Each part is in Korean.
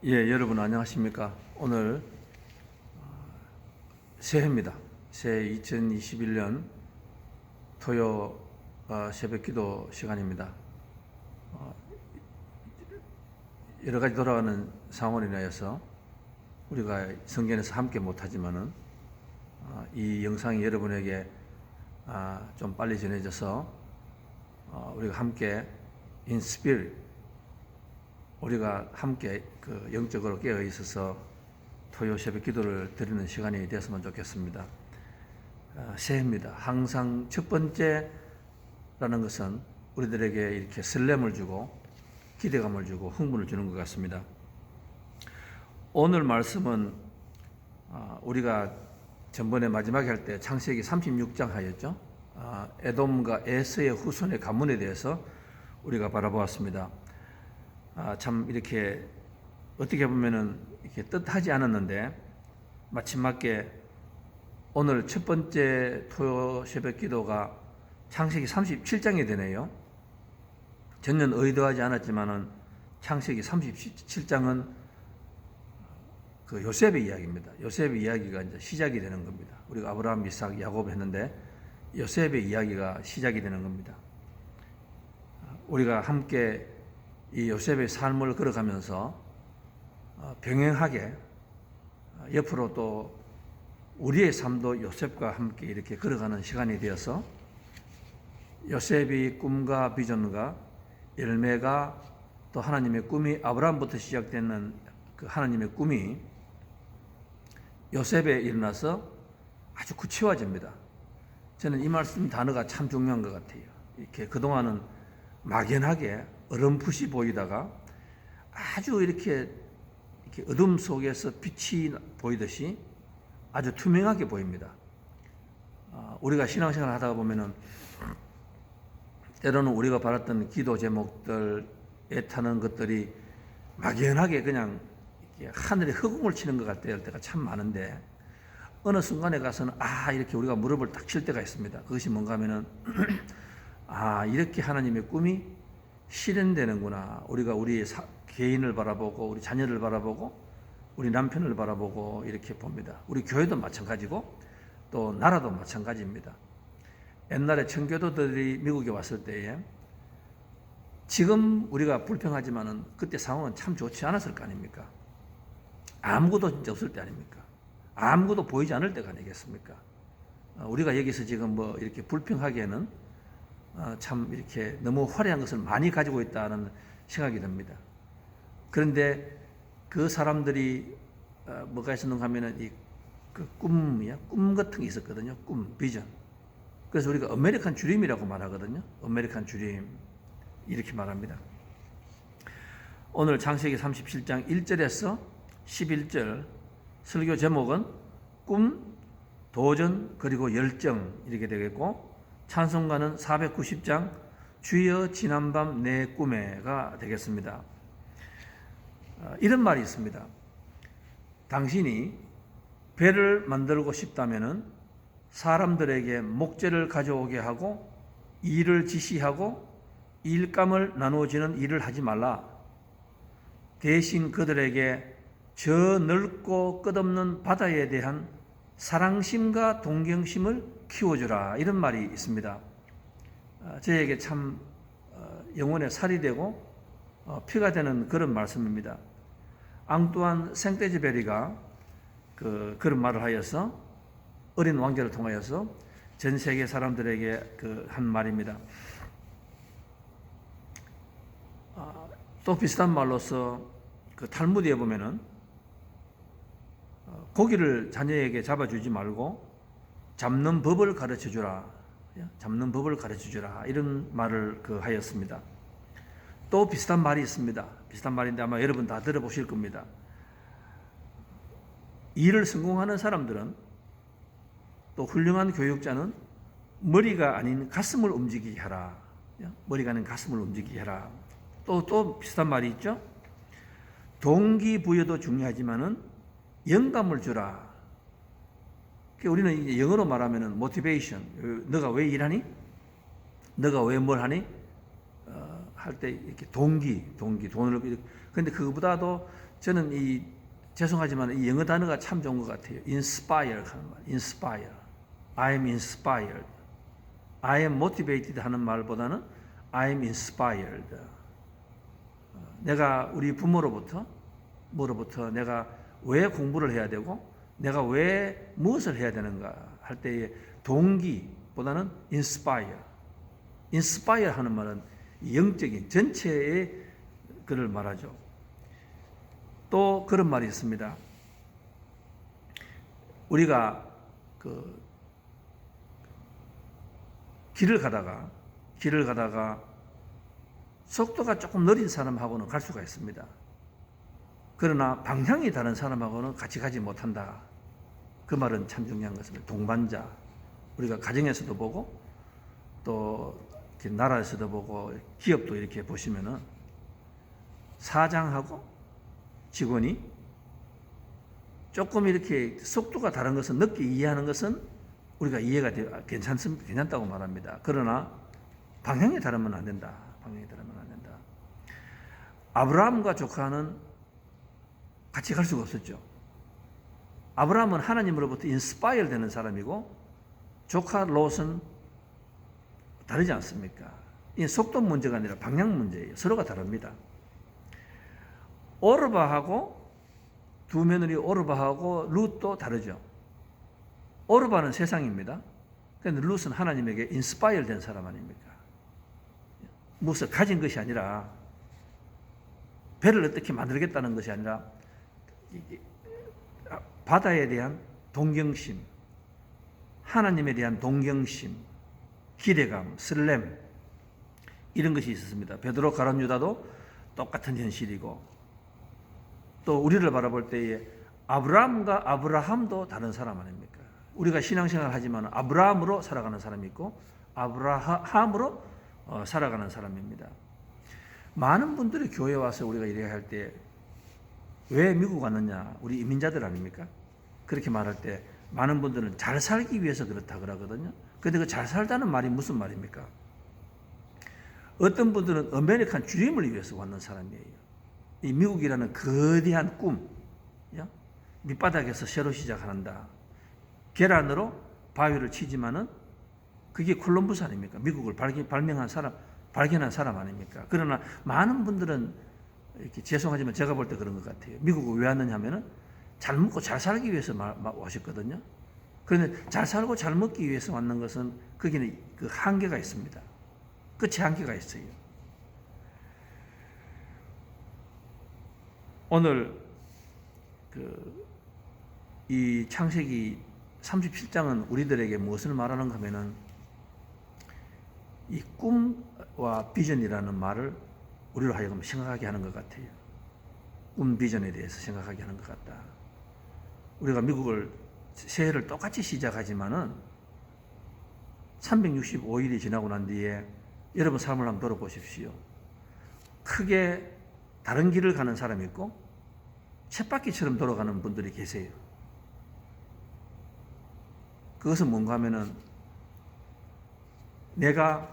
예, 여러분 안녕하십니까? 오늘 새해입니다. 새해 2021년 토요 새벽기도 시간입니다. 여러 가지 돌아가는 상황으로 인하여서 우리가 성전에서 함께 못하지만은 이 영상이 여러분에게 좀 빨리 전해져서 우리가 함께 in spirit 우리가 함께 그 영적으로 깨어 있어서 토요 새벽 기도를 드리는 시간이 되었으면 좋겠습니다. 새해입니다. 항상 첫 번째라는 것은 우리들에게 이렇게 설렘을 주고 기대감을 주고 흥분을 주는 것 같습니다. 오늘 말씀은 우리가 전번에 마지막에 할 때 창세기 36장 하였죠. 에돔과 에서의 후손의 가문에 대해서 우리가 바라보았습니다. 참 이렇게 어떻게 보면은 이렇게 뜻하지 않았는데 마침맞게 오늘 첫 번째 토요 새벽 기도가 창세기 37장이 되네요. 전혀 의도하지 않았지만은 창세기 37장은 그 요셉의 이야기입니다. 요셉의 이야기가 이제 시작이 되는 겁니다. 우리가 아브라함, 이삭, 야곱 했는데 요셉의 이야기가 시작이 되는 겁니다. 우리가 함께 이 요셉의 삶을 걸어가면서 병행하게 옆으로 또 우리의 삶도 요셉과 함께 이렇게 걸어가는 시간이 되어서 요셉의 꿈과 비전과 열매가 또 하나님의 꿈이 아브라함부터 시작되는 그 하나님의 꿈이 요셉에 일어나서 아주 구체화됩니다. 저는 이 말씀 단어가 참 중요한 것 같아요. 이렇게 그동안은 막연하게 어렴풋이 보이다가 아주 이렇게 어둠 속에서 빛이 보이듯이 아주 투명하게 보입니다. 우리가 신앙생활 하다가 보면은 때로는 우리가 바랐던 기도 제목들, 애타는 것들이 막연하게 그냥 하늘에 허공을 치는 것 같을 때가 참 많은데 어느 순간에 가서는 이렇게 우리가 무릎을 딱 칠 때가 있습니다. 그것이 뭔가 하면은 이렇게 하나님의 꿈이 실현되는구나. 우리가 우리 개인을 바라보고 우리 자녀를 바라보고 우리 남편을 바라보고 이렇게 봅니다. 우리 교회도 마찬가지고 또 나라도 마찬가지입니다. 옛날에 청교도들이 미국에 왔을 때에 지금 우리가 불평하지만은 그때 상황은 참 좋지 않았을 거 아닙니까? 아무것도 진짜 없을 때 아닙니까? 아무것도 보이지 않을 때가 아니겠습니까? 우리가 여기서 지금 뭐 이렇게 불평하기에는 참 이렇게 너무 화려한 것을 많이 가지고 있다는 생각이 듭니다. 그런데 그 사람들이 뭐가 있었는가 하면은 그 꿈 같은 게 있었거든요. 꿈, 비전. 그래서 우리가 아메리칸 드림이라고 말하거든요. 아메리칸 드림 이렇게 말합니다. 오늘 창세기 37장 1절에서 11절 설교 제목은 꿈, 도전, 그리고 열정 이렇게 되겠고 찬송가는 490장 주여 지난밤 내 꿈에가 되겠습니다. 이런 말이 있습니다. 당신이 배를 만들고 싶다면은 사람들에게 목재를 가져오게 하고 일을 지시하고 일감을 나누어지는 일을 하지 말라. 대신 그들에게 저 넓고 끝없는 바다에 대한 사랑심과 동경심을 키워주라. 이런 말이 있습니다. 저에게 참 영혼에 살이 되고 피가 되는 그런 말씀입니다. 앙뚜안 생떼즈베리가 그런 말을 하여서 어린 왕자를 통하여서 전 세계 사람들에게 한 말입니다. 또 비슷한 말로서 그 탈무드에 보면은 고기를 자녀에게 잡아주지 말고 잡는 법을 가르쳐 주라. 잡는 법을 가르쳐 주라. 이런 말을 하였습니다. 또 비슷한 말이 있습니다. 비슷한 말인데 아마 여러분 다 들어보실 겁니다. 일을 성공하는 사람들은 또 훌륭한 교육자는 머리가 아닌 가슴을 움직이게 하라. 머리가 아닌 가슴을 움직이게 하라. 또 비슷한 말이 있죠. 동기부여도 중요하지만은 영감을 주라. 우리는 이제 영어로 말하면은 motivation. 너가 왜 일하니? 너가 왜 뭘 하니? 할 때 이렇게 돈을 근데 그거보다도 저는 죄송하지만 이 영어 단어가 참 좋은 것 같아요. inspire 하는 말. inspire. I am inspired. I am motivated 하는 말보다는 I am inspired. 내가 우리 부모로부터 내가 왜 공부를 해야 되고 내가 왜 무엇을 해야 되는가 할 때의 동기보다는 inspire. inspire 하는 말은 영적인 전체의 그를 말하죠. 또 그런 말이 있습니다. 우리가 길을 가다가 속도가 조금 느린 사람하고는 갈 수가 있습니다. 그러나 방향이 다른 사람하고는 같이 가지 못한다. 그 말은 참 중요한 것입니다. 동반자. 우리가 가정에서도 보고 또 나라에서도 보고 기업도 이렇게 보시면은 사장하고 직원이 조금 이렇게 속도가 다른 것은 늦게 이해하는 것은 우리가 이해가 괜찮다고 말합니다. 그러나 방향이 다르면 안 된다. 아브라함과 조카는 같이 갈 수가 없었죠. 아브라함은 하나님으로부터 인스파이어 되는 사람이고 조카 롯은 다르지 않습니까? 이 속도 문제가 아니라 방향 문제예요. 서로가 다릅니다. 오르바하고 두 며느리 오르바하고 룻도 다르죠. 오르바는 세상입니다. 그런데 룻은 하나님에게 인스파이어 된 사람 아닙니까? 무엇을 가진 것이 아니라 배를 어떻게 만들겠다는 것이 아니라 바다에 대한 동경심, 하나님에 대한 동경심, 기대감, 설렘 이런 것이 있었습니다. 베드로 가룟 유다도 똑같은 현실이고 또 우리를 바라볼 때에 아브라함과 아브라함도 다른 사람 아닙니까? 우리가 신앙생활을 하지만 아브라함으로 살아가는 사람이 있고 아브라함으로 살아가는 사람입니다. 많은 분들이 교회에 와서 우리가 이래야 할 때 왜 미국 왔느냐? 우리 이민자들 아닙니까? 그렇게 말할 때 많은 분들은 잘 살기 위해서 그렇다 그러거든요. 그런데 그 잘 살다는 말이 무슨 말입니까? 어떤 분들은 아메리칸 드림을 위해서 왔는 사람이에요. 이 미국이라는 거대한 꿈, 밑바닥에서 새로 시작한다. 계란으로 바위를 치지만은 그게 콜럼버스 아닙니까? 미국을 발견한 사람 아닙니까? 그러나 많은 분들은 이렇게 죄송하지만 제가 볼 때 그런 것 같아요. 미국을 왜 왔느냐 하면은 잘 먹고 잘 살기 위해서 오셨거든요. 그런데 잘 살고 잘 먹기 위해서 왔는 것은 거기는 그 한계가 있습니다. 끝이 한계가 있어요. 오늘 이 창세기 37장은 우리들에게 무엇을 말하는가 하면은 이 꿈과 비전이라는 말을 우리로 하여금 생각하게 하는 것 같아요. 꿈 비전에 대해서 생각하게 하는 것 같다. 우리가 미국을 새해를 똑같이 시작하지만은 365일이 지나고 난 뒤에 여러분 삶을 한번 돌아보십시오. 크게 다른 길을 가는 사람이 있고 쳇바퀴처럼 돌아가는 분들이 계세요. 그것은 뭔가 하면은 내가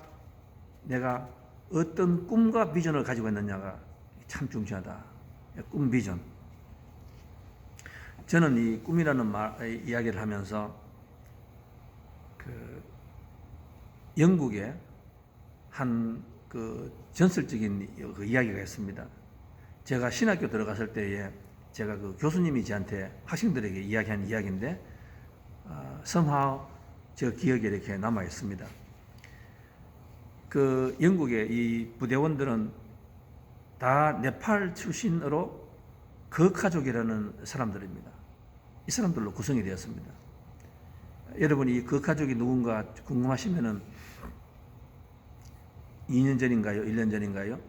어떤 꿈과 비전을 가지고 있느냐가 참 중요하다. 꿈 비전. 저는 이 꿈이라는 이야기를 하면서 영국의 한 전설적인 이야기가 있습니다. 제가 신학교 들어갔을 때에 제가 교수님이 저한테 학생들에게 이야기한 이야기인데 somehow 저 기억에 이렇게 남아 있습니다. 영국의 이 부대원들은 다 네팔 출신으로 거카족이라는 사람들입니다. 이 사람들로 구성이 되었습니다. 여러분이 이 거카족이 누군가 궁금하시면은 2년 전인가요? 1년 전인가요?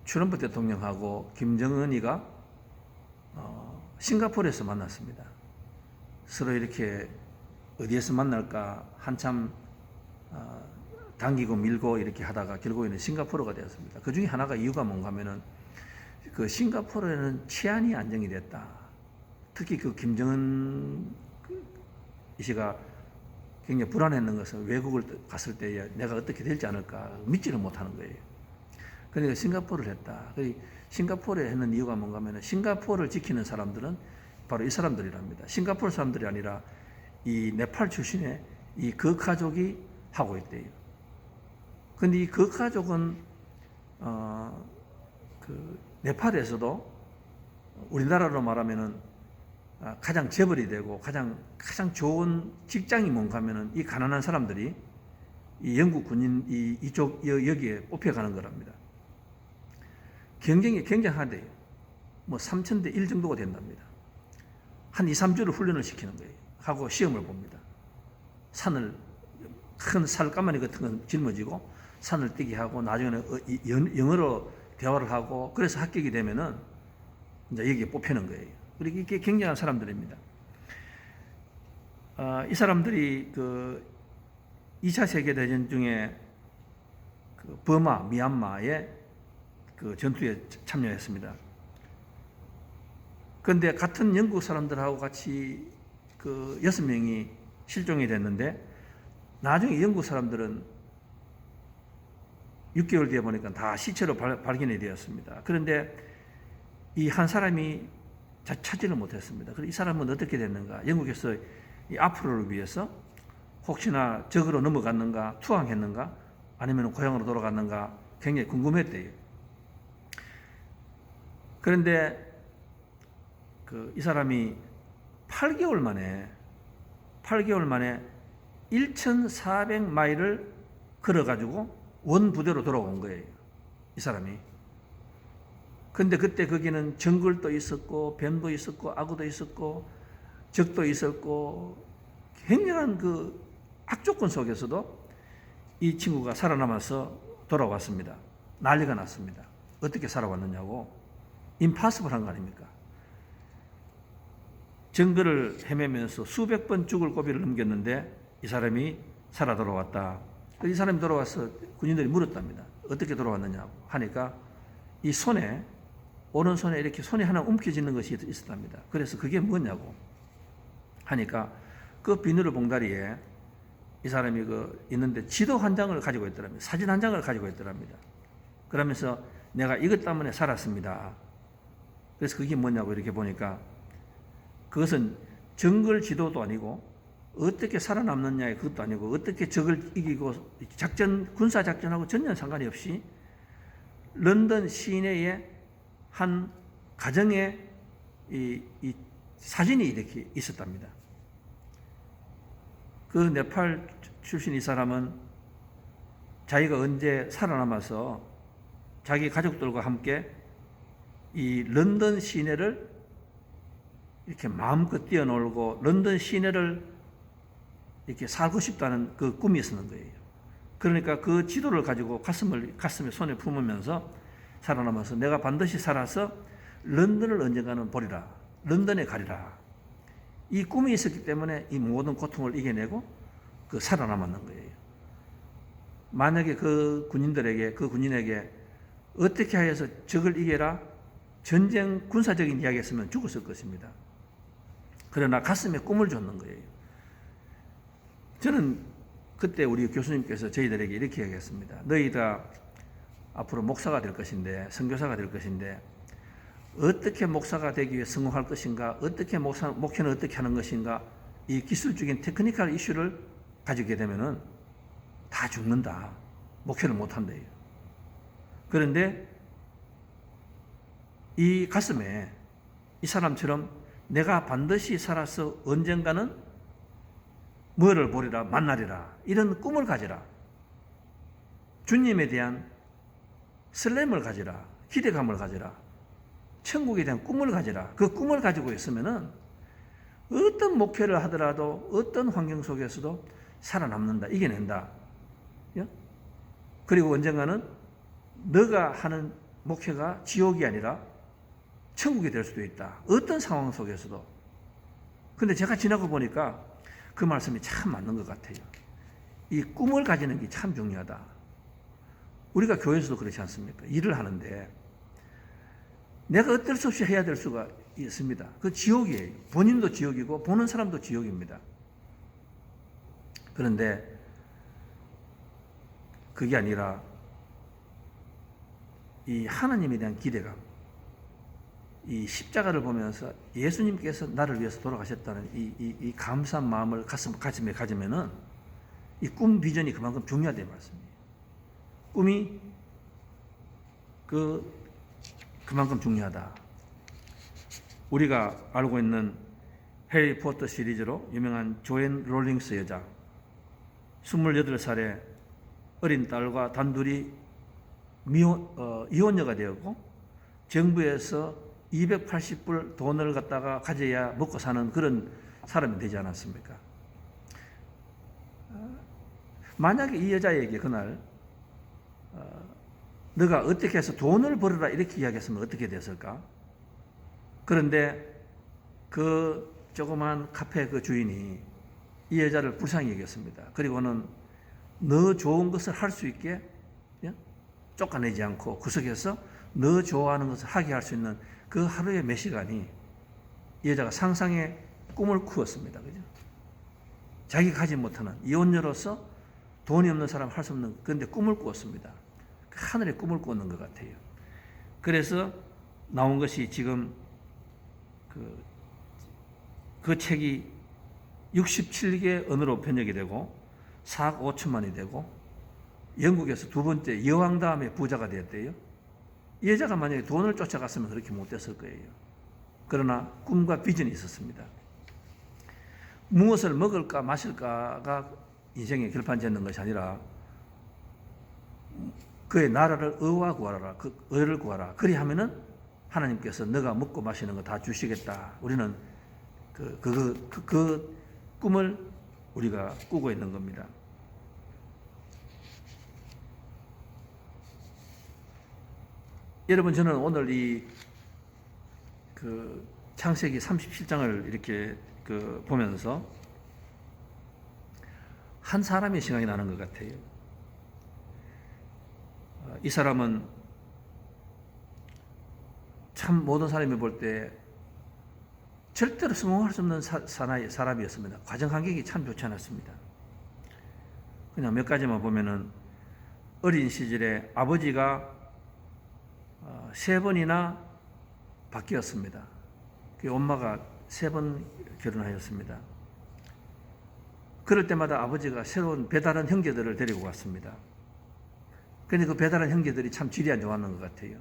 트럼프 대통령하고 김정은이가 싱가포르에서 만났습니다. 서로 이렇게 어디에서 만날까 한참 당기고 밀고 이렇게 하다가 결국에는 싱가포르가 되었습니다. 그 중에 하나가 이유가 뭔가 하면은 싱가포르에는 치안이 안정이 됐다. 특히 김정은 씨가 굉장히 불안했는 것은 외국을 갔을 때에 내가 어떻게 될지 않을까 믿지를 못하는 거예요. 그러니까 싱가포르를 했다. 싱가포르에 했는 이유가 뭔가 하면 싱가포르를 지키는 사람들은 바로 이 사람들이랍니다. 싱가포르 사람들이 아니라 이 네팔 출신의 이 거카족이 하고 있대요. 근데 이 거카족은 그 네팔에서도 우리나라로 말하면은 가장 재벌이 되고 가장 좋은 직장이 뭔가 하면은 이 가난한 사람들이 이 영국 군인 이쪽 여기에 뽑혀가는 거랍니다. 경쟁이 굉장하대요. 뭐 3,000대 1 정도가 된답니다. 한 2, 3주를 훈련을 시키는 거예요. 하고 시험을 봅니다. 산을 큰 살가마니 같은 건 짊어지고 산을 뛰게 하고 나중에는 영어로 대화를 하고 그래서 합격이 되면은 이제 여기에 뽑히는 거예요. 그리고 이게 굉장한 사람들입니다. 이 사람들이 그 2차 세계대전 중에 그 버마, 미얀마의 그 전투에 참여했습니다. 그런데 같은 영국 사람들하고 같이 그 6명이 실종이 됐는데 나중에 영국 사람들은 6개월 뒤에 보니까 다 시체로 발견이 되었습니다. 그런데 이 한 사람이 찾지를 못했습니다. 그래서 이 사람은 어떻게 됐는가? 영국에서 이 앞으로를 위해서 혹시나 적으로 넘어갔는가, 투항했는가, 아니면 고향으로 돌아갔는가 굉장히 궁금했대요. 그런데 이 사람이 8개월 만에 1,400마일을 걸어가지고 원부대로 돌아온 거예요. 이 사람이. 근데 그때 거기는 정글도 있었고, 뱀도 있었고, 악어도 있었고, 적도 있었고, 굉장한 그 악조건 속에서도 이 친구가 살아남아서 돌아왔습니다. 난리가 났습니다. 어떻게 살아왔느냐고. 임파서블 한 거 아닙니까? 정글을 헤매면서 수백 번 죽을 고비를 넘겼는데 이 사람이 살아 돌아왔다. 이 사람이 돌아와서 군인들이 물었답니다. 어떻게 돌아왔느냐고 하니까 이 손에, 오른손에 이렇게 손이 하나 움켜쥐는 것이 있었답니다. 그래서 그게 뭐냐고 하니까 그 비누를 봉다리에 이 사람이 있는데 지도 한 장을 가지고 있더랍니다. 사진 한 장을 가지고 있더랍니다. 그러면서 내가 이것 때문에 살았습니다. 그래서 그게 뭐냐고 이렇게 보니까 그것은 정글 지도도 아니고 어떻게 살아남느냐의 그것도 아니고 어떻게 적을 이기고 군사 작전하고 전혀 상관이 없이 런던 시내의 한 가정에 이 사진이 이렇게 있었답니다. 그 네팔 출신 이 사람은 자기가 언제 살아남아서 자기 가족들과 함께 이 런던 시내를 이렇게 마음껏 뛰어놀고 런던 시내를 이렇게 살고 싶다는 그 꿈이 있었는 거예요. 그러니까 그 지도를 가지고 가슴에 손에 품으면서 살아남아서 내가 반드시 살아서 런던을 언젠가는 보리라. 런던에 가리라. 이 꿈이 있었기 때문에 이 모든 고통을 이겨내고 살아남았는 거예요. 만약에 그 군인에게 어떻게 하여서 적을 이겨라 전쟁 군사적인 이야기 했으면 죽었을 것입니다. 그러나 가슴에 꿈을 줬는 거예요. 저는 그때 우리 교수님께서 저희들에게 이렇게 얘기했습니다. 너희가 앞으로 목사가 될 것인데, 선교사가 될 것인데, 어떻게 목사가 되기 위해 성공할 것인가, 어떻게 목회는 어떻게 하는 것인가, 이 기술적인 테크니컬 이슈를 가지게 되면은 다 죽는다. 목회를 못 한대요. 그런데 이 가슴에 이 사람처럼 내가 반드시 살아서 언젠가는 뭐를 보리라, 만나리라. 이런 꿈을 가지라. 주님에 대한 설렘을 가지라. 기대감을 가지라. 천국에 대한 꿈을 가지라. 그 꿈을 가지고 있으면은 어떤 목회를 하더라도 어떤 환경 속에서도 살아남는다. 이겨낸다. 그리고 언젠가는 너가 하는 목회가 지옥이 아니라 천국이 될 수도 있다. 어떤 상황 속에서도. 근데 제가 지나고 보니까 그 말씀이 참 맞는 것 같아요. 이 꿈을 가지는 게 참 중요하다. 우리가 교회에서도 그렇지 않습니까? 일을 하는데 내가 어쩔 수 없이 해야 될 수가 있습니다. 그 지옥이에요. 본인도 지옥이고 보는 사람도 지옥입니다. 그런데 그게 아니라 이 하나님에 대한 기대감, 이 십자가를 보면서 예수님께서 나를 위해서 돌아가셨다는 이 감사한 마음을 가슴에 가지면은 이 꿈 비전이 그만큼 중요하다는 말씀이에요. 꿈이 그만큼 중요하다. 우리가 알고 있는 해리포터 시리즈로 유명한 조앤 롤링스 여자, 28살의 어린 딸과 단둘이 이혼녀가 되었고 정부에서 280불 돈을 갖다가 가져야 먹고 사는 그런 사람이 되지 않았습니까? 만약에 이 여자에게 그날 너가 어떻게 해서 돈을 벌어라 이렇게 이야기했으면 어떻게 됐을까? 그런데 그 조그만 카페 그 주인이 이 여자를 불쌍히 여겼습니다. 그리고는 너 좋은 것을 할 수 있게 쫓아내지 않고 구석에서 너 좋아하는 것을 하게 할 수 있는 그 하루의 몇 시간이 이 여자가 상상의 꿈을 꾸었습니다. 그죠? 자기가 가지 못하는 이혼녀로서 돈이 없는 사람 할 수 없는 그런데 꿈을 꾸었습니다. 하늘의 꿈을 꾸는 것 같아요. 그래서 나온 것이 지금 그 책이 67개 언어로 번역이 되고 4억 5천만이 되고 영국에서 두 번째 여왕 다음에 부자가 되었대요. 이 여자가 만약에 돈을 쫓아갔으면 그렇게 못됐을 거예요. 그러나 꿈과 비전이 있었습니다. 무엇을 먹을까 마실까가 인생의 결판 짓는 것이 아니라 그의 나라를 의와 구하라. 그 의를 구하라. 그리하면은 하나님께서 너가 먹고 마시는 거 다 주시겠다. 우리는 그 꿈을 우리가 꾸고 있는 겁니다. 여러분, 저는 오늘 창세기 37장을 이렇게 보면서 한 사람의 생각이 나는 것 같아요. 이 사람은 참 모든 사람이 볼 때 절대로 성공할 수 없는 사람이었습니다. 가정 환경이 참 좋지 않았습니다. 그냥 몇 가지만 보면은 어린 시절에 아버지가 3번이나 바뀌었습니다. 엄마가 3번 결혼하였습니다. 그럴 때마다 아버지가 새로운 배다른 형제들을 데리고 갔습니다. 그런데 그 배다른 형제들이 참 질이 안 좋았는 것 같아요.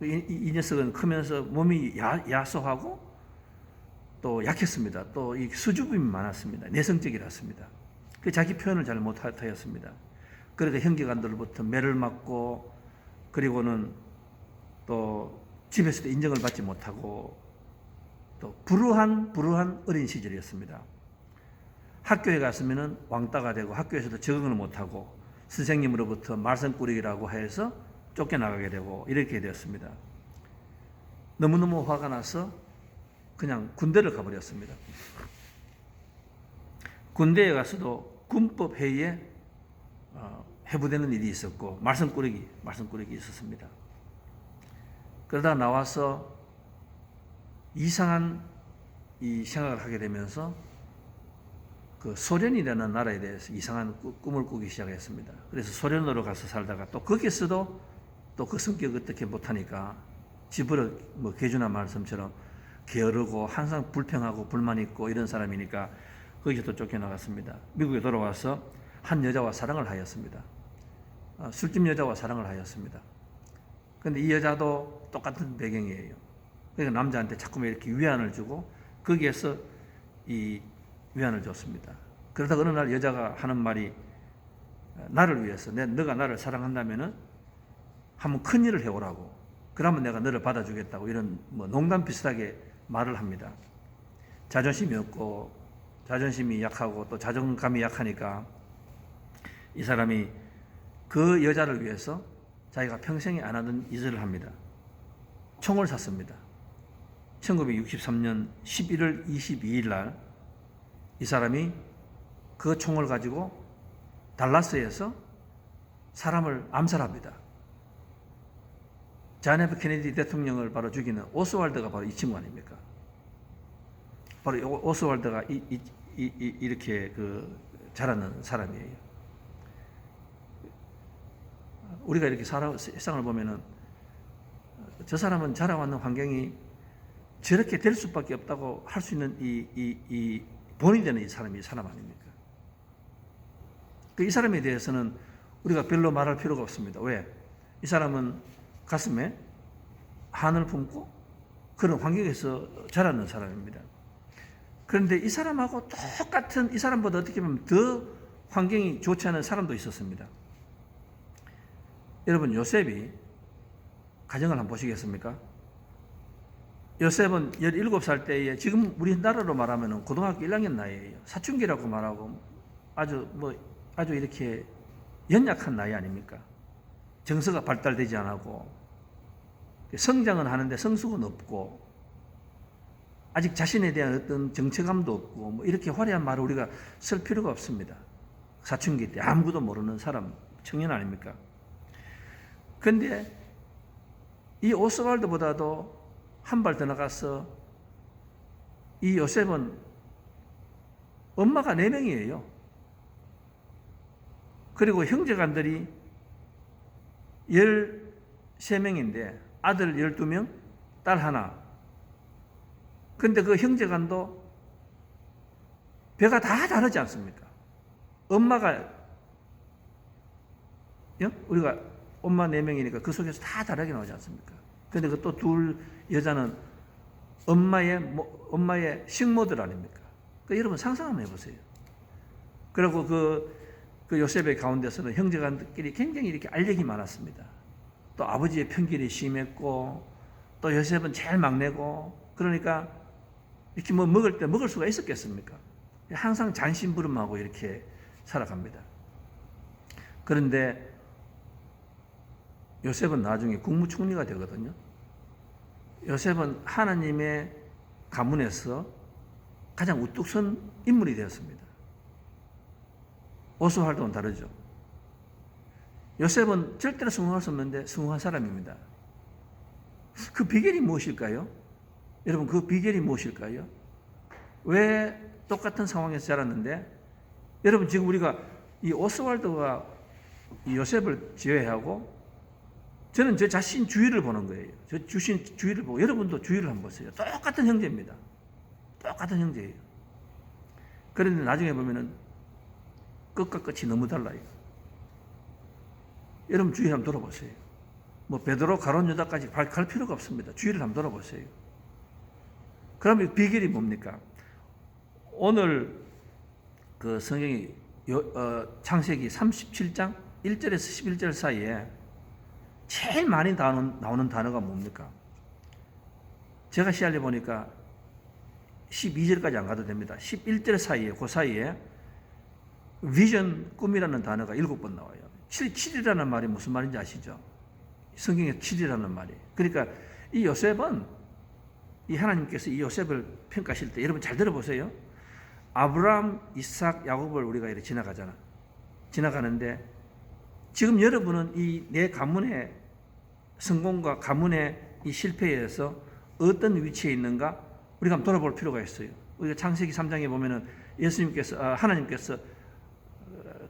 이 녀석은 크면서 몸이 야소하고 또 약했습니다. 또 이 수줍음이 많았습니다. 내성적이랐습니다. 자기 표현을 잘 못하였습니다. 그러니까 형제간들로부터 매를 맞고 그리고는 또 집에서도 인정을 받지 못하고 또 불우한 어린 시절이었습니다. 학교에 갔으면 왕따가 되고 학교에서도 적응을 못하고 선생님으로부터 말썽꾸러기라고 해서 쫓겨나가게 되고 이렇게 되었습니다. 너무너무 화가 나서 그냥 군대를 가버렸습니다. 군대에 가서도 군법 회의에 해부되는 일이 있었고 말썽꾸러기 있었습니다. 그러다 나와서 이상한 이 생각을 하게 되면서 그 소련이라는 나라에 대해서 이상한 꿈을 꾸기 시작했습니다. 그래서 소련으로 가서 살다가 또 거기서도 또 그 성격 어떻게 못하니까 집으로 개주나 말씀처럼 게으르고 항상 불평하고 불만 있고 이런 사람이니까 거기서 또 쫓겨나갔습니다. 미국에 돌아와서 한 여자와 사랑을 하였습니다. 술집 여자와 사랑을 하였습니다. 그런데 이 여자도 똑같은 배경이에요. 그러니까 남자한테 자꾸만 이렇게 위안을 주고 거기에서 이 위안을 줬습니다. 그러다 어느 날 여자가 하는 말이 나를 위해서 너가 나를 사랑한다면은 한번 큰 일을 해오라고. 그러면 내가 너를 받아주겠다고 이런 농담 비슷하게 말을 합니다. 자존심이 없고 자존심이 약하고 또 자존감이 약하니까 이 사람이 그 여자를 위해서 자기가 평생에 안 하던 일을 합니다. 총을 샀습니다. 1963년 11월 22일 날 이 사람이 그 총을 가지고 달라스에서 사람을 암살합니다. 존 F 케네디 대통령을 바로 죽이는 오스왈드가 바로 이 친구 아닙니까? 바로 오스왈드가 이렇게 자라는 사람이에요. 우리가 이렇게 세상을 보면은 저 사람은 자라왔는 환경이 저렇게 될 수밖에 없다고 할 수 있는 이 본이 되는 이 사람 아닙니까? 이 사람에 대해서는 우리가 별로 말할 필요가 없습니다. 왜? 이 사람은 가슴에 한을 품고 그런 환경에서 자라는 사람입니다. 그런데 이 사람하고 똑같은 이 사람보다 어떻게 보면 더 환경이 좋지 않은 사람도 있었습니다. 여러분, 요셉이 가정을 한번 보시겠습니까? 요셉은 17살 때에 지금 우리나라로 말하면 고등학교 1학년 나이예요. 사춘기라고 말하고 아주 이렇게 연약한 나이 아닙니까? 정서가 발달되지 않고 성장은 하는데 성숙은 없고 아직 자신에 대한 어떤 정체감도 없고 뭐 이렇게 화려한 말을 우리가 쓸 필요가 없습니다. 사춘기 때 아무것도 모르는 사람, 청년 아닙니까? 그런데 이 오스왈드보다도 한 발 더 나가서 이 요셉은 엄마가 4명이에요. 그리고 형제간들이 13명인데 아들 12명, 딸 하나. 근데 그 형제간도 배가 다 다르지 않습니까? 엄마가 우리가 엄마 4명이니까 그 속에서 다 다르게 나오지 않습니까? 근데 그 또 둘 여자는 엄마의 식모들 아닙니까? 그러니까 여러분 상상 한번 해보세요. 그리고 그 요셉의 가운데서는 형제간들끼리 굉장히 이렇게 알력이 많았습니다. 또 아버지의 편견이 심했고, 또 요셉은 제일 막내고, 그러니까 이렇게 뭐 먹을 때 먹을 수가 있었겠습니까? 항상 잔심부름하고 이렇게 살아갑니다. 그런데 요셉은 나중에 국무총리가 되거든요. 요셉은 하나님의 가문에서 가장 우뚝 선 인물이 되었습니다. 오스왈드는 다르죠. 요셉은 절대로 성공할 수 없는데 성공한 사람입니다. 그 비결이 무엇일까요? 여러분, 그 비결이 무엇일까요? 왜 똑같은 상황에서 자랐는데, 여러분 지금 우리가 이 오스왈드가 이 요셉을 제외하고 저는 저 자신 주위를 보는 거예요. 저 주신 주위를 보고 여러분도 주위를 한번 보세요. 똑같은 형제입니다. 똑같은 형제예요. 그런데 나중에 보면은 끝과 끝이 너무 달라요. 여러분 주위를 한번 돌아보세요. 뭐 베드로, 가룟, 유다까지 갈 필요가 없습니다. 주위를 한번 돌아보세요. 그러면 비결이 뭡니까? 오늘 그 성경이 창세기 37장 1절에서 11절 사이에 제일 많이 나오는 단어가 뭡니까? 제가 시알려 보니까 12절까지 안 가도 됩니다. 11절 사이에, 그 사이에 비전, 꿈이라는 단어가 7번 나와요. 7이라는 말이 무슨 말인지 아시죠? 성경에 7이라는 말이. 그러니까 이 요셉은, 이 하나님께서 이 요셉을 평가하실 때 여러분 잘 들어보세요. 아브라함, 이삭, 야곱을 우리가 이렇게 지나가는데 지금 여러분은 이 내 가문의 성공과 가문의 이 실패에서 어떤 위치에 있는가 우리가 한번 돌아볼 필요가 있어요. 우리가 창세기 3장에 보면은 하나님께서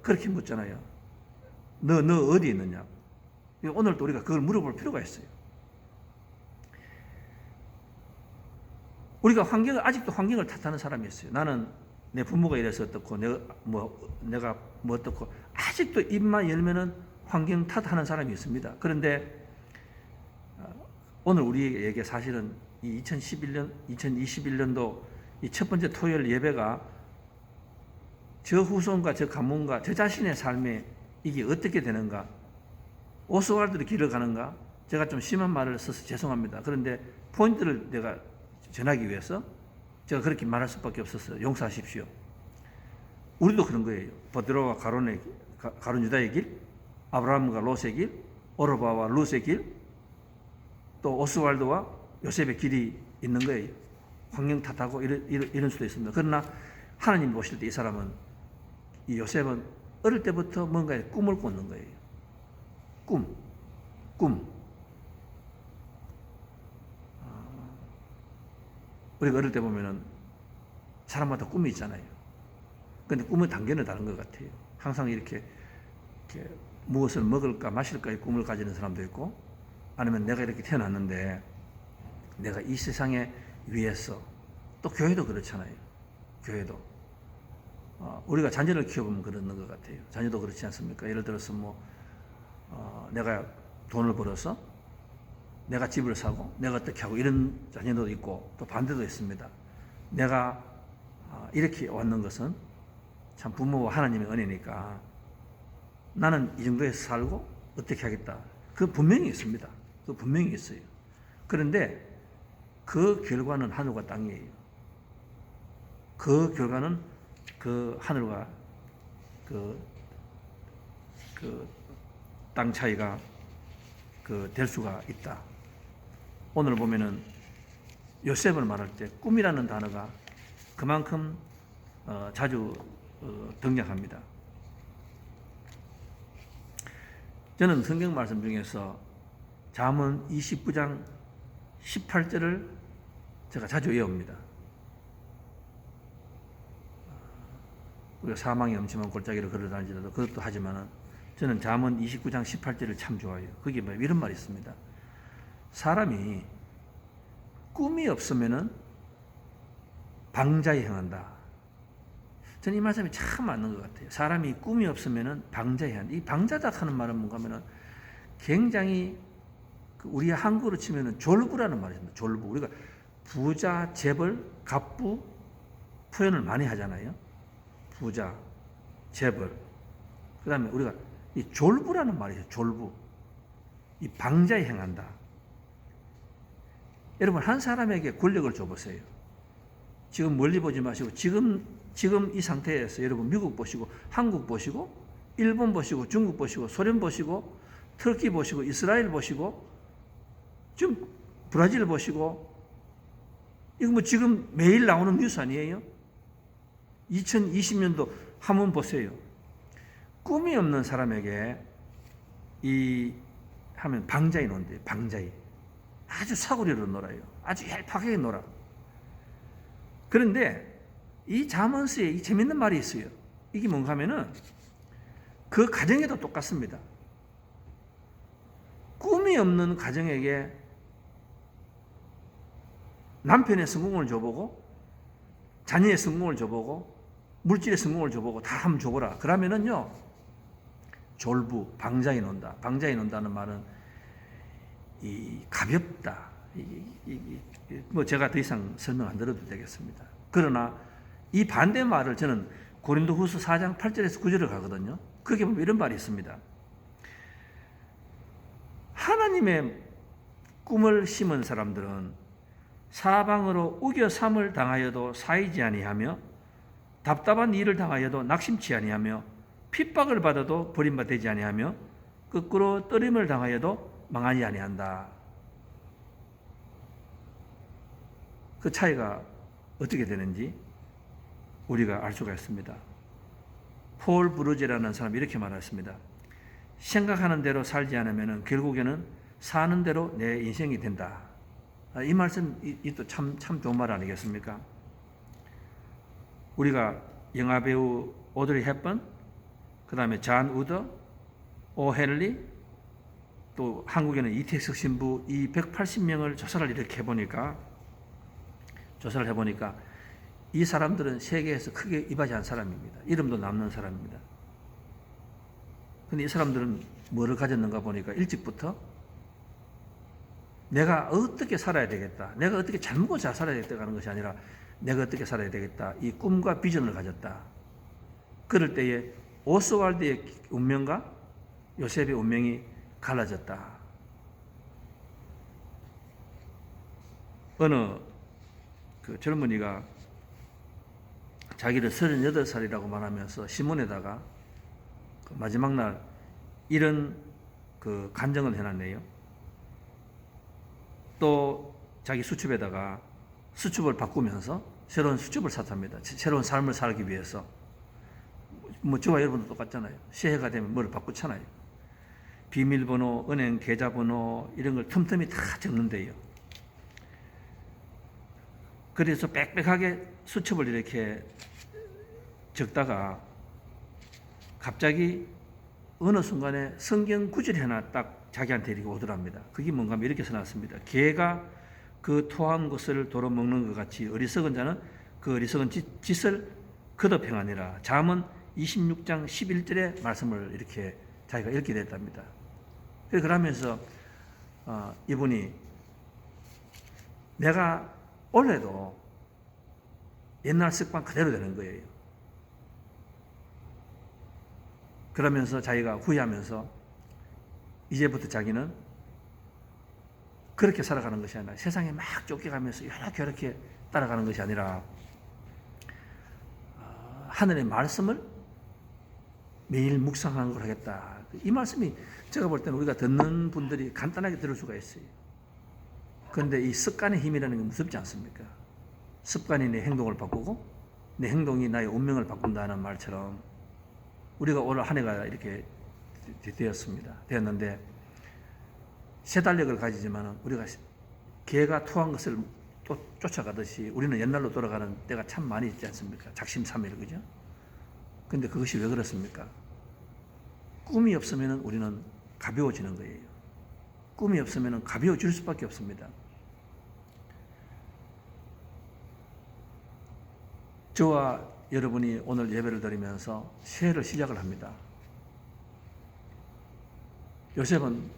그렇게 묻잖아요. 너 어디 있느냐? 오늘도 우리가 그걸 물어볼 필요가 있어요. 우리가 아직도 환경을 탓하는 사람이 있어요. 나는 내 부모가 이래서 어떻고, 내가 뭐 어떻고, 아직도 입만 열면은 환경 탓하는 사람이 있습니다. 그런데 오늘 우리에게 사실은 이 2021년도 이 첫 번째 토요일 예배가 저 후손과 저 가문과 저 자신의 삶에 이게 어떻게 되는가, 오스왈드의 길을 가는가, 제가 좀 심한 말을 써서 죄송합니다. 그런데 포인트를 내가 전하기 위해서 제가 그렇게 말할 수밖에 없었어요. 용서하십시오. 우리도 그런 거예요. 베드로와 가룟 유다의 길, 아브라함과 롯의 길, 오르바와 룻의 길, 또 오스왈드와 요셉의 길이 있는 거예요. 환경 탓하고 이런 수도 있습니다. 그러나 하나님 보실 때 이 요셉은 어릴 때부터 뭔가에 꿈을 꿨는 거예요. 꿈. 우리가 어릴 때 보면은 사람마다 꿈이 있잖아요. 근데 꿈의 단계는 다른 것 같아요. 항상 이렇게 무엇을 먹을까 마실까의 꿈을 가지는 사람도 있고, 아니면 내가 이렇게 태어났는데 내가 이 세상에 위해서, 또 교회도 그렇잖아요. 교회도 우리가 자녀를 키워보면 그러는 것 같아요. 자녀도 그렇지 않습니까? 예를 들어서 내가 돈을 벌어서 내가 집을 사고 내가 어떻게 하고 이런 자녀도 있고, 또 반대도 있습니다. 내가 이렇게 왔는 것은 참 부모와 하나님의 은혜니까 나는 이 정도에서 살고 어떻게 하겠다. 그 분명히 있습니다. 그 분명히 있어요. 그런데 그 결과는 하늘과 땅이에요. 그 결과는 그 하늘과 그 땅 차이가 될 수가 있다. 오늘 보면은 요셉을 말할 때 꿈이라는 단어가 그만큼 자주 등장합니다. 저는 성경 말씀 중에서 잠언 29장 18절을 제가 자주 외웁니다. 우리가 사망이 엄침한 골짜기를 걸어다니지라도 그것도 하지만은 저는 잠언 29장 18절을 참 좋아해요. 거기에 이런 말이 있습니다. 사람이 꿈이 없으면은 방자에 행한다. 저는 이 말씀이 참 맞는 것 같아요. 사람이 꿈이 없으면은 방자에 행한다. 이 방자다 하는 말은 뭔가 하면은 굉장히 우리 한국으로 치면은 졸부라는 말이 있습니다. 졸부. 우리가 부자, 재벌, 갑부 표현을 많이 하잖아요. 부자, 재벌. 그 다음에 우리가 이 졸부라는 말이 있어요. 졸부. 이 방자에 행한다. 여러분, 한 사람에게 권력을 줘보세요. 지금 멀리 보지 마시고 지금 이 상태에서 여러분 미국 보시고 한국 보시고 일본 보시고 중국 보시고 소련 보시고 터키 보시고 이스라엘 보시고 지금 브라질 보시고, 이거 지금 매일 나오는 뉴스 아니에요? 2020년도 한번 보세요. 꿈이 없는 사람에게 하면 방자에 논대요. 방자에. 아주 사고리로 놀아요. 아주 얄팍하게 놀아. 그런데 이 잠언서에 이 재밌는 말이 있어요. 이게 뭔가 하면은 그 가정에도 똑같습니다. 꿈이 없는 가정에게 남편의 성공을 줘보고 자녀의 성공을 줘보고 물질의 성공을 줘보고 다 한번 줘보라. 그러면은요 졸부, 방자에 논다. 방자에 논다는 말은 가볍다. 제가 더 이상 설명 안 드려도 되겠습니다. 그러나 이 반대 말을 저는 고린도후서 4장 8절에서 9절을 가거든요. 거기에 보면 이런 말이 있습니다. 하나님의 꿈을 심은 사람들은 사방으로 우겨삼을 당하여도 사이지 아니하며 답답한 일을 당하여도 낙심치 아니하며 핍박을 받아도 버림받지 아니하며 거꾸로 떨림을 당하여도 망하지 아니한다. 그 차이가 어떻게 되는지 우리가 알 수가 있습니다. 폴 브루제라는 사람이 이렇게 말했습니다. 생각하는 대로 살지 않으면 결국에는 사는 대로 내 인생이 된다. 이 말씀 또 참 좋은 말 아니겠습니까? 우리가 영화배우 오드리 헵번, 그 다음에 잔 우더, 오 헨리, 또 한국에는 이택석 신부 이 180명을 조사를 이렇게 해보니까 이 사람들은 세계에서 크게 이바지한 사람입니다. 이름도 남는 사람입니다. 근데 이 사람들은 뭐를 가졌는가 보니까 일찍부터 내가 어떻게 살아야 되겠다. 내가 어떻게 잘 먹고 잘 살아야 되겠다 하는 것이 아니라 내가 어떻게 살아야 되겠다. 이 꿈과 비전을 가졌다. 그럴 때에 오스왈드의 운명과 요셉의 운명이 갈라졌다. 어느 그 젊은이가 자기를 38살이라고 말하면서 신문에다가 그 마지막 날 이런 그 간증을 해놨네요. 또 자기 수첩에다가 수첩을 바꾸면서 새로운 수첩을 샀답니다. 새로운 삶을 살기 위해서. 저와 여러분도 똑같잖아요. 새해가 되면 뭘 바꾸잖아요. 비밀번호, 은행 계좌번호 이런 걸 틈틈이 다 적는데요. 그래서 빽빽하게 수첩을 이렇게 적다가 갑자기 어느 순간에 성경 구절이 하나 딱 자기한테 이렇게 오더랍니다. 그게 뭔가 하면 이렇게 써놨습니다. 개가 그 토한 것을 도로 먹는 것 같이 어리석은 자는 그 어리석은 짓을 거듭 행하니라. 잠언 26장 11절의 말씀을 이렇게 자기가 읽게 됐답니다. 그러면서 이분이 내가 올해도 옛날 습관 그대로 되는 거예요. 그러면서 자기가 후회하면서 이제부터 자기는 그렇게 살아가는 것이 아니라 세상에 막 쫓겨가면서 이렇게 따라가는 것이 아니라 하늘의 말씀을 매일 묵상하는 걸 하겠다. 이 말씀이 제가 볼 때는 우리가 듣는 분들이 간단하게 들을 수가 있어요. 그런데 이 습관의 힘이라는 게 무섭지 않습니까? 습관이 내 행동을 바꾸고 내 행동이 나의 운명을 바꾼다는 말처럼 우리가 오늘 한 해가 이렇게 되었는데 새 달력을 가지지만 우리가 개가 토한 것을 또 쫓아가듯이 우리는 옛날로 돌아가는 때가 참 많이 있지 않습니까? 작심삼일, 그죠? 근데 그것이 왜 그렇습니까? 꿈이 없으면 우리는 가벼워지는 거예요. 꿈이 없으면 가벼워질 수밖에 없습니다. 저와 여러분이 오늘 예배를 드리면서 새해를 시작을 합니다. 요셉은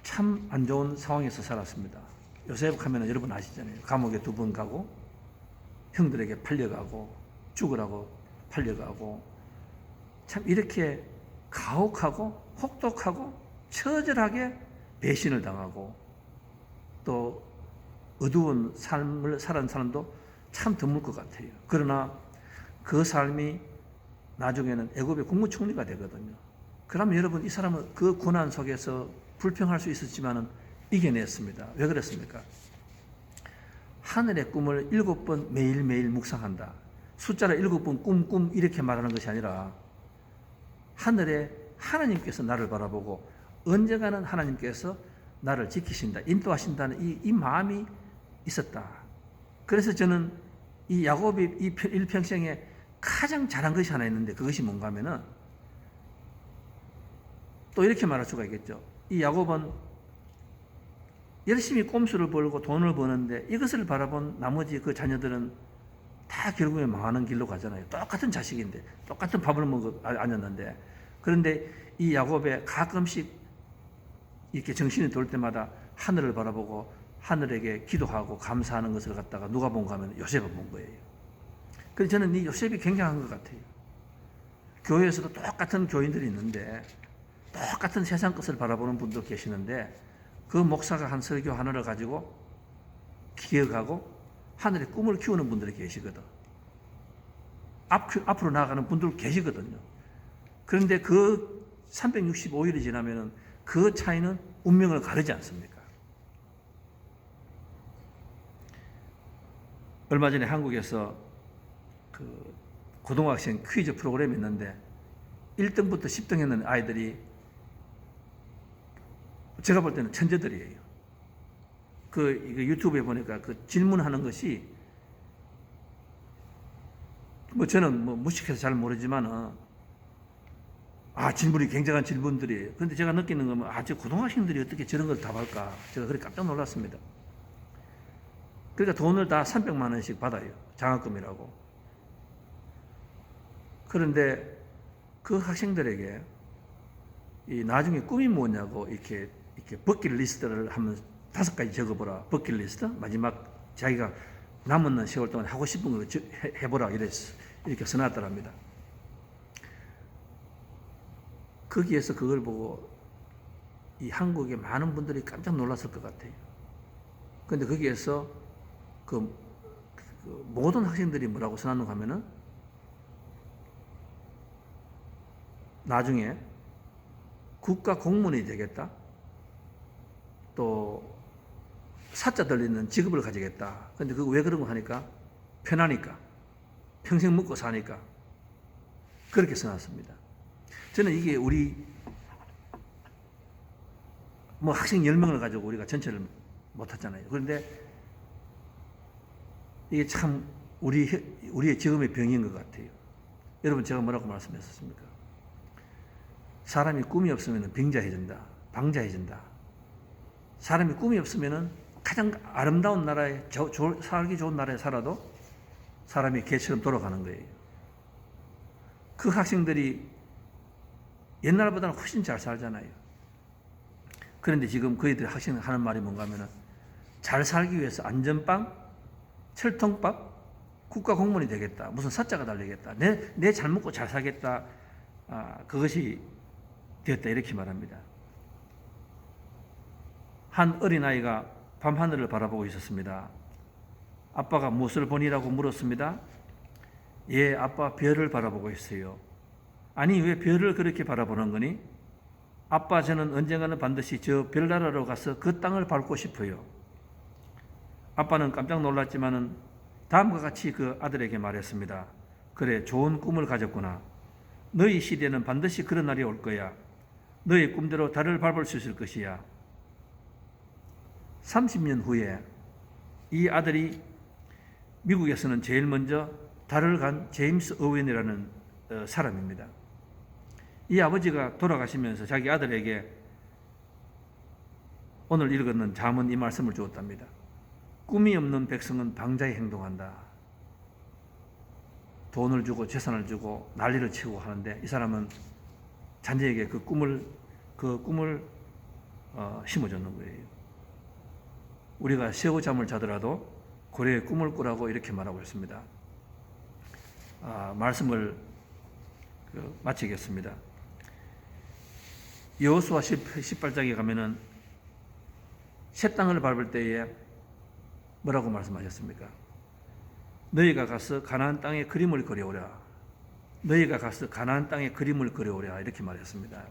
참 안 좋은 상황에서 살았습니다. 요셉 하면 여러분 아시잖아요. 감옥에 2번 가고 형들에게 팔려가고 죽으라고 팔려가고 참 이렇게 가혹하고 혹독하고 처절하게 배신을 당하고 또 어두운 삶을 살은 사람도 참 드물 것 같아요. 그러나 그 삶이 나중에는 애굽의 국무총리가 되거든요. 그러면 여러분 이 사람은 그 고난 속에서 불평할 수 있었지만은 이겨냈습니다. 왜 그랬습니까? 하늘의 꿈을 7번 매일매일 묵상한다. 숫자를 7번 꿈 이렇게 말하는 것이 아니라 하늘에 하나님께서 나를 바라보고 언젠가는 하나님께서 나를 지키신다, 인도하신다는 이 마음이 있었다. 그래서 저는 이 야곱이 이 일평생에 가장 잘한 것이 하나 있는데 그것이 뭔가 하면은 또 이렇게 말할 수가 있겠죠. 이 야곱은 열심히 꼼수를 벌고 돈을 버는데 이것을 바라본 나머지 그 자녀들은 다 결국에 망하는 길로 가잖아요. 똑같은 자식인데 똑같은 밥을 먹어 앉았는데 그런데 이 야곱에 가끔씩 이렇게 정신이 돌 때마다 하늘을 바라보고 하늘에게 기도하고 감사하는 것을 갖다가 누가 본가 하면 요셉을 본 거예요. 그래서 저는 이 요셉이 굉장한 것 같아요. 교회에서도 똑같은 교인들이 있는데 똑같은 세상 것을 바라보는 분도 계시는데 그 목사가 한 설교 하나를 가지고 기억하고 하늘의 꿈을 키우는 분들이 계시거든. 앞으로 나아가는 분들 계시거든요. 그런데 그 365일이 지나면은 그 차이는 운명을 가르지 않습니까? 얼마 전에 한국에서 그 고등학생 퀴즈 프로그램이 있는데 1등부터 10등 했는 아이들이 제가 볼 때는 천재들이에요. 그 유튜브에 보니까 그 질문하는 것이 뭐 저는 뭐 무식해서 잘 모르지만은 질문이 굉장한 질문들이에요. 그런데 제가 느끼는 거면 저 고등학생들이 어떻게 저런 걸 답할까? 제가 그렇게 깜짝 놀랐습니다. 그러니까 돈을 다 300만 원씩 받아요. 장학금이라고. 그런데 그 학생들에게 이 나중에 꿈이 뭐냐고 이렇게 버킷리스트를 하면 5가지 적어보라. 버킷리스트 마지막 자기가 남은 세월 동안 하고 싶은 걸 해보라 이렇게 써놨더랍니다. 거기에서 그걸 보고 이 한국의 많은 분들이 깜짝 놀랐을 것 같아요. 그런데 거기에서 그 모든 학생들이 뭐라고 써놨는가 하면은 나중에 국가 공무원이 되겠다. 또 사자 들리는 직업을 가지겠다. 근데 그거 왜 그런 거 하니까? 편하니까. 평생 먹고 사니까. 그렇게 써놨습니다. 저는 이게 우리 뭐 학생 10명을 가지고 우리가 전체를 못하잖아요. 그런데 이게 참 우리의 지금의 병인 것 같아요. 여러분 제가 뭐라고 말씀했었습니까? 사람이 꿈이 없으면 병자해진다, 방자해진다. 사람이 꿈이 없으면 가장 아름다운 나라에, 살기 좋은 나라에 살아도 사람이 개처럼 돌아가는 거예요. 그 학생들이 옛날보다는 훨씬 잘 살잖아요. 그런데 지금 그이들 학생들 하는 말이 뭔가 하면은 잘 살기 위해서 안전빵, 철통밥, 국가 공무원이 되겠다. 무슨 사자가 달리겠다. 내 잘 먹고 잘 살겠다. 그것이 되었다. 이렇게 말합니다. 한 어린아이가 밤하늘을 바라보고 있었습니다. 아빠가 무엇을 보니라고 물었습니다. 예, 아빠 별을 바라보고 있어요. 아니, 왜 별을 그렇게 바라보는 거니? 아빠, 저는 언젠가는 반드시 저 별나라로 가서 그 땅을 밟고 싶어요. 아빠는 깜짝 놀랐지만은 다음과 같이 그 아들에게 말했습니다. 그래, 좋은 꿈을 가졌구나. 너희 시대는 반드시 그런 날이 올 거야. 너의 꿈대로 달을 밟을 수 있을 것이야. 30년 후에 이 아들이 미국에서는 제일 먼저 달을 간 제임스 어웬이라는 사람입니다. 이 아버지가 돌아가시면서 자기 아들에게 오늘 읽었는 잠언 이 말씀을 주었답니다. 꿈이 없는 백성은 방자히 행동한다. 돈을 주고 재산을 주고 난리를 치고 하는데 이 사람은 자녀에게 그 꿈을 심어줬는 거예요. 우리가 새우잠을 자더라도 고래의 꿈을 꾸라고 이렇게 말하고 있습니다. 말씀을 마치겠습니다. 여호수아 18장에 가면은 새 땅을 밟을 때에 뭐라고 말씀하셨습니까? 너희가 가서 가나안 땅에 그림을 그려오라. 너희가 가서 가나안 땅에 그림을 그려오라. 이렇게 말했습니다.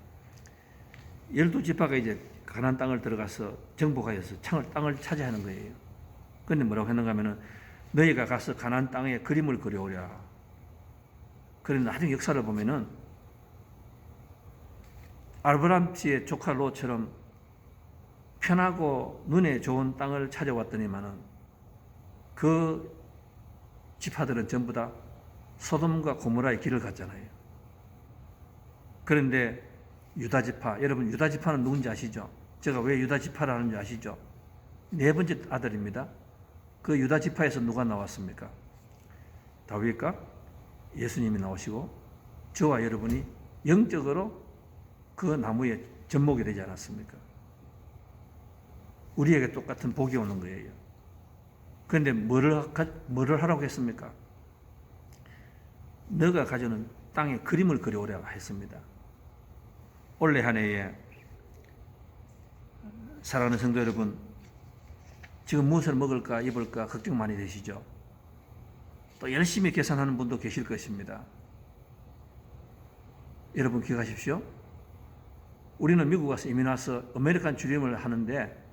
12지파가 이제 가나안 땅을 들어가서 정복하여서 땅을 차지하는 거예요. 그런데 뭐라고 했는가 하면은 너희가 가서 가나안 땅에 그림을 그려오라. 그런데 나중에 역사를 보면은 아브라함 씨의 조카 롯처럼 편하고 눈에 좋은 땅을 찾아왔더니만은 그 지파들은 전부 다 소돔과 고모라의 길을 갔잖아요. 그런데 유다지파, 여러분 유다지파는 누군지 아시죠? 제가 왜 유다지파를 하는지 아시죠? 네 번째 아들입니다. 그 유다지파에서 누가 나왔습니까? 다윗과 예수님이 나오시고 저와 여러분이 영적으로 그 나무에 접목이 되지 않았습니까? 우리에게 똑같은 복이 오는 거예요. 그런데 뭐를 하라고 했습니까? 너가 가져오는 땅에 그림을 그려오라고 했습니다. 올해 한 해에 사랑하는 성도 여러분, 지금 무엇을 먹을까 입을까 걱정 많이 되시죠? 또 열심히 계산하는 분도 계실 것입니다. 여러분 기억하십시오. 우리는 미국 가서 이민 와서 아메리칸 주림을 하는데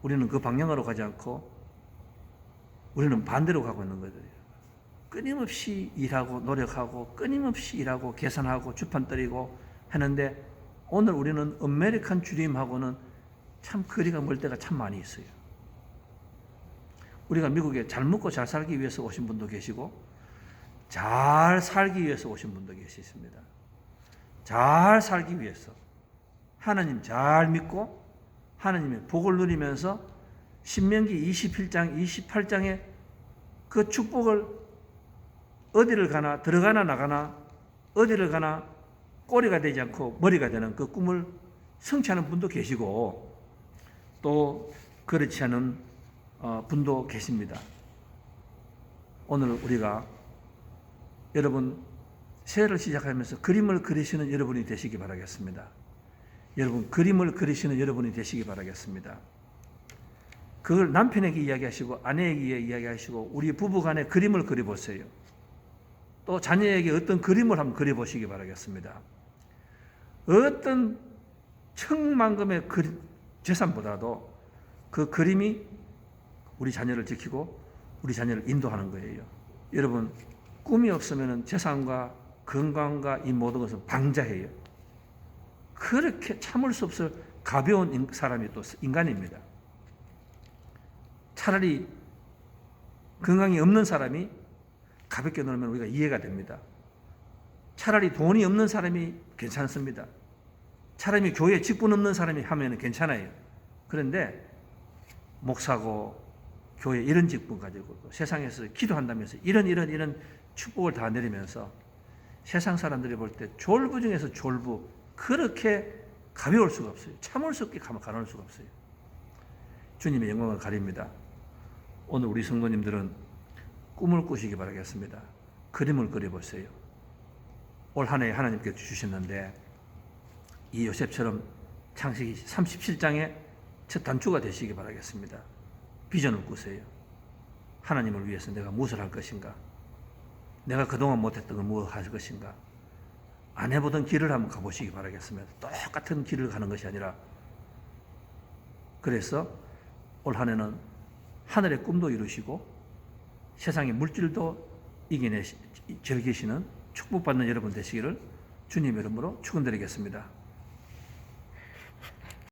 우리는 그 방향으로 가지 않고 우리는 반대로 가고 있는 거예요. 끊임없이 일하고 노력하고 끊임없이 일하고 계산하고 주판 때리고 하는데 오늘 우리는 아메리칸 주림하고는 참 거리가 멀 때가 참 많이 있어요. 우리가 미국에 잘 먹고 잘 살기 위해서 오신 분도 계시고 잘 살기 위해서 오신 분도 계십니다. 잘 살기 위해서 하나님 잘 믿고 하나님의 복을 누리면서 신명기 27장, 28장에 그 축복을 어디를 가나 들어가나 나가나 어디를 가나 꼬리가 되지 않고 머리가 되는 그 꿈을 성취하는 분도 계시고 또 그렇지 않은 분도 계십니다. 오늘 우리가 여러분 새해를 시작하면서 그림을 그리시는 여러분이 되시기 바라겠습니다. 여러분 그림을 그리시는 여러분이 되시기 바라겠습니다. 그걸 남편에게 이야기하시고 아내에게 이야기하시고 우리 부부간에 그림을 그려보세요. 또 자녀에게 어떤 그림을 한번 그려보시기 바라겠습니다. 어떤 천만금의 재산보다도 그 그림이 우리 자녀를 지키고 우리 자녀를 인도하는 거예요. 여러분 꿈이 없으면 재산과 건강과 이 모든 것은 방자해요. 그렇게 참을 수 없을 가벼운 사람이 또 인간입니다. 차라리 건강이 없는 사람이 가볍게 놀면 우리가 이해가 됩니다. 차라리 돈이 없는 사람이 괜찮습니다. 차라리 교회 직분 없는 사람이 하면 괜찮아요. 그런데 목사고 교회 이런 직분 가지고 세상에서 기도한다면서 이런 축복을 다 내리면서 세상 사람들이 볼 때 졸부 중에서 졸부, 그렇게 가벼울 수가 없어요. 참을 수 없게 가놓을 수가 없어요. 주님의 영광을 가립니다. 오늘 우리 성도님들은 꿈을 꾸시기 바라겠습니다. 그림을 그려보세요. 올 한 해 하나님께서 주셨는데 이 요셉처럼 창세기 37장의 첫 단추가 되시기 바라겠습니다. 비전을 꾸세요. 하나님을 위해서 내가 무엇을 할 것인가? 내가 그동안 못했던 걸 무엇을 할 것인가? 안 해보던 길을 한번 가보시기 바라겠습니다. 똑같은 길을 가는 것이 아니라. 그래서 올 한 해는 하늘의 꿈도 이루시고 세상의 물질도 즐기시는 축복받는 여러분 되시기를 주님의 이름으로 축원드리겠습니다.